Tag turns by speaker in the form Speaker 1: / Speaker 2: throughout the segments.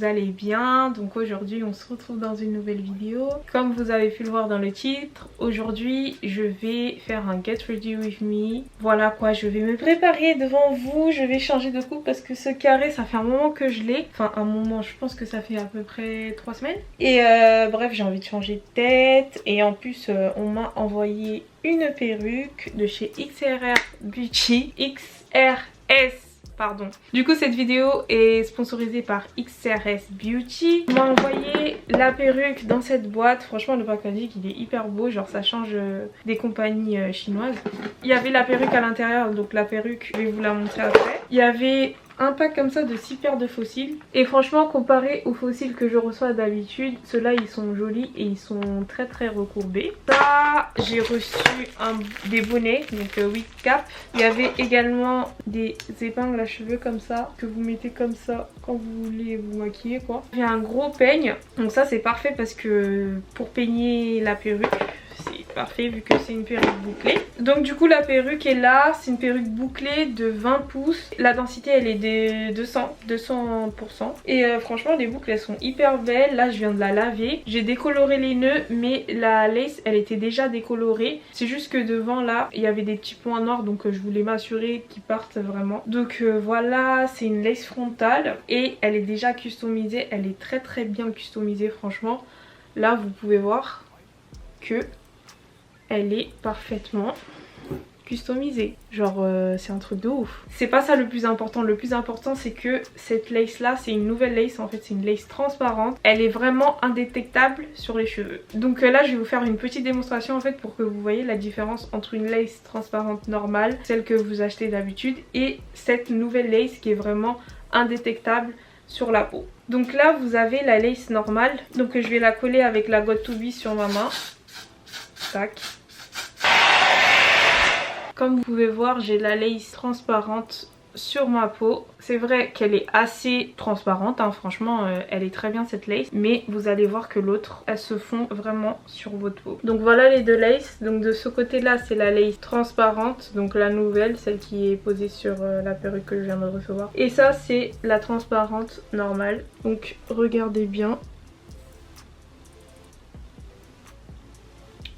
Speaker 1: vous allez bien. Donc aujourd'hui on se retrouve dans une nouvelle vidéo. Comme vous avez pu le voir dans le titre, aujourd'hui je vais faire un get ready with me. Voilà quoi, je vais me préparer devant vous. Je vais changer de coupe parce que ce carré ça fait un moment que je l'ai. Enfin un moment, je pense que ça fait à peu près 3 semaines. Et bref, j'ai envie de changer de tête. Et en plus on m'a envoyé une perruque de chez XRR Beauty. XRS pardon. Du coup cette vidéo est sponsorisée par XRS Beauty. On m'a envoyé la perruque dans cette boîte. Franchement le packaging il est hyper beau, genre ça change des compagnies chinoises. Il y avait la perruque à l'intérieur, donc la perruque je vais vous la montrer après. Il y avait un pack comme ça de 6 paires de fossiles. Et franchement comparé aux fossiles que je reçois d'habitude, ceux-là ils sont jolis et ils sont très très recourbés. Ça, j'ai reçu des bonnets, donc 8 caps. Il y avait également des épingles à cheveux comme ça, que vous mettez comme ça quand vous voulez vous maquiller quoi. J'ai un gros peigne, donc ça c'est parfait parce que pour peigner la perruque, c'est parfait vu que c'est une perruque bouclée. Donc du coup la perruque est là, c'est une perruque bouclée de 20 pouces. La densité elle est de 200%. Et franchement les boucles elles sont hyper belles. Là je viens de la laver. J'ai décoloré les nœuds mais la lace elle était déjà décolorée. C'est juste que devant là il y avait des petits points noirs donc je voulais m'assurer qu'ils partent vraiment. Donc voilà, c'est une lace frontale et elle est déjà customisée. Elle est très très bien customisée franchement. Là vous pouvez voir que elle est parfaitement customisée. Genre c'est un truc de ouf. C'est pas ça le plus important. Le plus important c'est que cette lace là c'est une nouvelle lace. En fait c'est une lace transparente. Elle est vraiment indétectable sur les cheveux. Donc là je vais vous faire une petite démonstration en fait pour que vous voyez la différence entre une lace transparente normale, celle que vous achetez d'habitude, et cette nouvelle lace qui est vraiment indétectable sur la peau. Donc là vous avez la lace normale. Donc je vais la coller avec la Got To Be sur ma main. Tac. Comme vous pouvez voir, j'ai la lace transparente sur ma peau. C'est vrai qu'elle est assez transparente, hein. Franchement elle est très bien cette lace, mais vous allez voir que l'autre elle se fond vraiment sur votre peau. Donc voilà les deux laces. Donc de ce côté là c'est la lace transparente, donc la nouvelle, celle qui est posée sur la perruque que je viens de recevoir, et ça c'est la transparente normale. Donc regardez bien,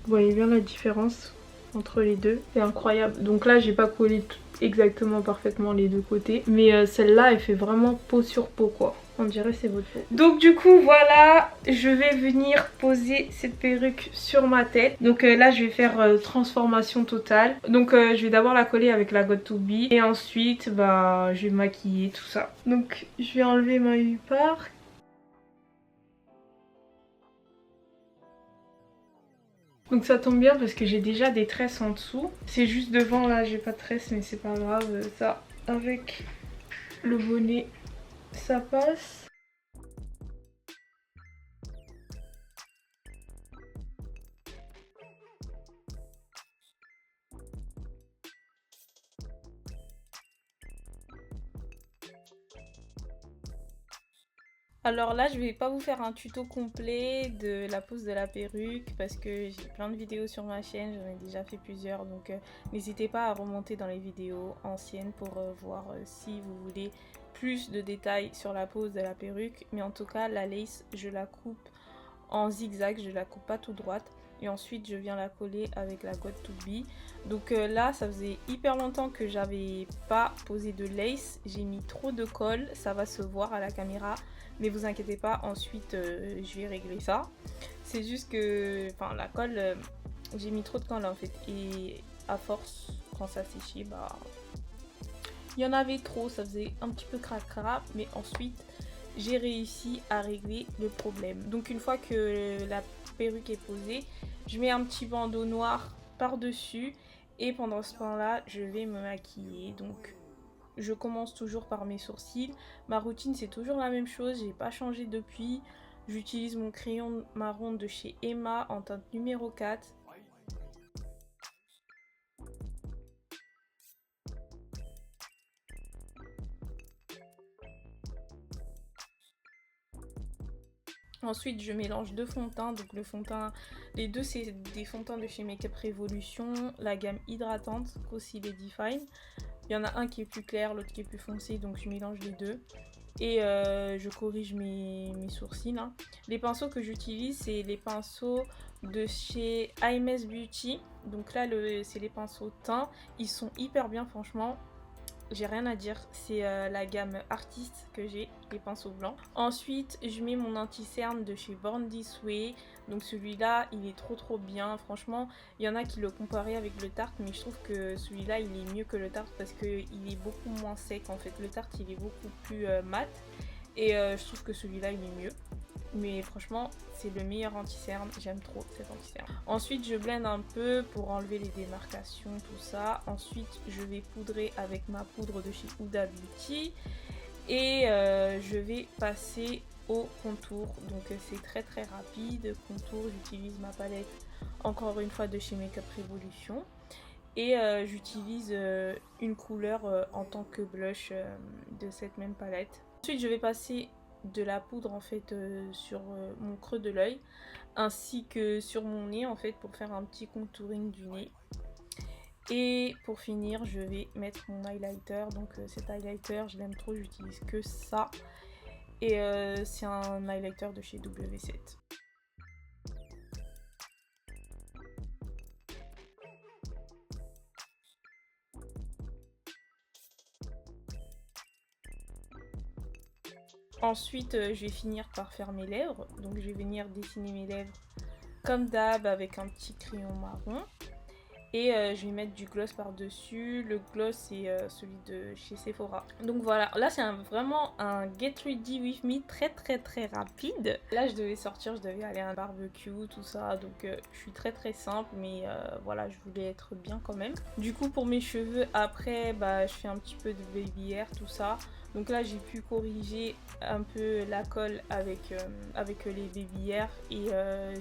Speaker 1: vous voyez bien la différence entre les deux, c'est incroyable. Donc là j'ai pas collé exactement parfaitement les deux côtés, mais celle-là elle fait vraiment peau sur peau quoi. On dirait c'est votre peau. Donc du coup voilà, je vais venir poser cette perruque sur ma tête. Donc là je vais faire transformation totale. Donc je vais d'abord la coller avec la Got To Be et ensuite bah je vais maquiller tout ça. Donc je vais enlever ma huppard. Donc ça tombe bien parce que j'ai déjà des tresses en dessous. C'est juste devant là, j'ai pas de tresses mais c'est pas grave. Ça, avec le bonnet, ça passe. Alors là je vais pas vous faire un tuto complet de la pose de la perruque parce que j'ai plein de vidéos sur ma chaîne, j'en ai déjà fait plusieurs, donc n'hésitez pas à remonter dans les vidéos anciennes pour voir si vous voulez plus de détails sur la pose de la perruque. Mais en tout cas la lace je la coupe en zigzag, je la coupe pas tout droite. Et ensuite je viens la coller avec la Got To Be. Donc là ça faisait hyper longtemps que j'avais pas posé de lace. J'ai mis trop de colle, ça va se voir à la caméra. Mais vous inquiétez pas, ensuite je vais régler ça. C'est juste que enfin la colle, j'ai mis trop de colle en fait. Et à force quand ça séchait, bah il y en avait trop, ça faisait un petit peu cracra. Mais ensuite j'ai réussi à régler le problème. Donc une fois que la perruque est posée, je mets un petit bandeau noir par dessus et pendant ce temps là je vais me maquiller. Donc je commence toujours par mes sourcils. Ma routine c'est toujours la même chose, j'ai pas changé depuis. J'utilise mon crayon marron de chez Emma en teinte numéro 4. Ensuite je mélange deux fonds de teint, donc le fond de teint, les deux c'est des fonds de teint de chez Makeup Revolution, la gamme hydratante, Concealer Define. Il y en a un qui est plus clair, l'autre qui est plus foncé, donc je mélange les deux. et je corrige mes sourcils. Hein. Les pinceaux que j'utilise, c'est les pinceaux de chez IMS Beauty. Donc là, c'est les pinceaux teint. Ils sont hyper bien, franchement. J'ai rien à dire, c'est la gamme Artist que j'ai, les pinceaux blancs. Ensuite, je mets mon anti-cerne de chez Born This Way. Donc celui-là, il est trop bien. Franchement, il y en a qui le comparaient avec le Tarte, mais je trouve que celui-là, il est mieux que le Tarte parce qu'il est beaucoup moins sec. En fait, le Tarte, il est beaucoup plus mat. Et je trouve que celui-là, il est mieux. Mais franchement, c'est le meilleur anti-cerne. J'aime trop cet anti-cerne. Ensuite, je blende un peu pour enlever les démarcations, tout ça. Ensuite, je vais poudrer avec ma poudre de chez Huda Beauty. Et je vais passer au contour. Donc c'est très rapide. Contour, j'utilise ma palette encore une fois de chez Makeup Revolution. Et j'utilise une couleur en tant que blush de cette même palette. Ensuite, je vais passer de la poudre en fait sur mon creux de l'œil ainsi que sur mon nez en fait pour faire un petit contouring du nez. Et pour finir, je vais mettre mon highlighter. Donc cet highlighter, je l'aime trop, j'utilise que ça. Et c'est un highlighter de chez W7. Ensuite, je vais finir par faire mes lèvres. Donc je vais venir dessiner mes lèvres comme d'hab avec un petit crayon marron. Et je vais mettre du gloss par-dessus. Le gloss, c'est celui de chez Sephora. Donc voilà, là c'est vraiment un Get Ready With Me très rapide. Là je devais sortir, je devais aller à un barbecue, tout ça. Donc je suis très simple, mais voilà, je voulais être bien quand même. Du coup pour mes cheveux, après, bah, je fais un petit peu de baby hair, tout ça. Donc là j'ai pu corriger un peu la colle avec les baby hair. Et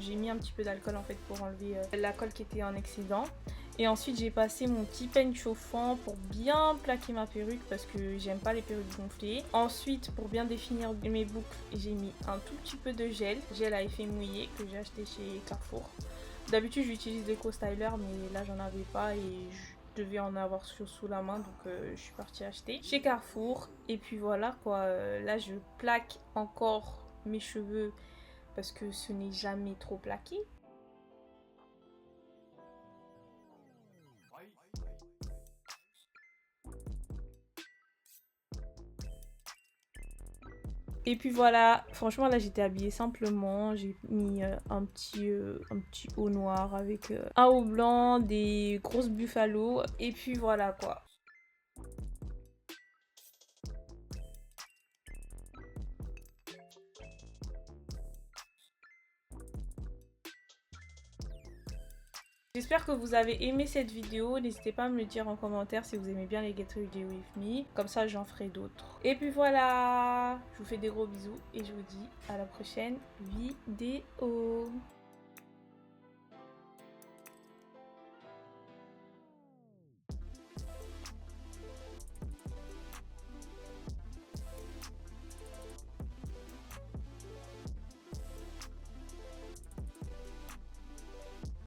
Speaker 1: j'ai mis un petit peu d'alcool en fait pour enlever la colle qui était en excédent. Et ensuite j'ai passé mon petit peigne chauffant pour bien plaquer ma perruque parce que j'aime pas les perruques gonflées. Ensuite pour bien définir mes boucles, j'ai mis un tout petit peu de gel à effet mouillé que j'ai acheté chez Carrefour. D'habitude j'utilise l'Eco Styler mais là j'en avais pas et je devais en avoir sous la main, donc je suis partie acheter chez Carrefour. Et puis voilà quoi, là je plaque encore mes cheveux parce que ce n'est jamais trop plaqué. Et puis voilà, franchement là j'étais habillée simplement, j'ai mis un petit haut noir avec un haut blanc, des grosses buffalo et puis voilà quoi. J'espère que vous avez aimé cette vidéo, n'hésitez pas à me le dire en commentaire si vous aimez bien les Get Ready With Me, comme ça j'en ferai d'autres. Et puis voilà, je vous fais des gros bisous et je vous dis à la prochaine vidéo.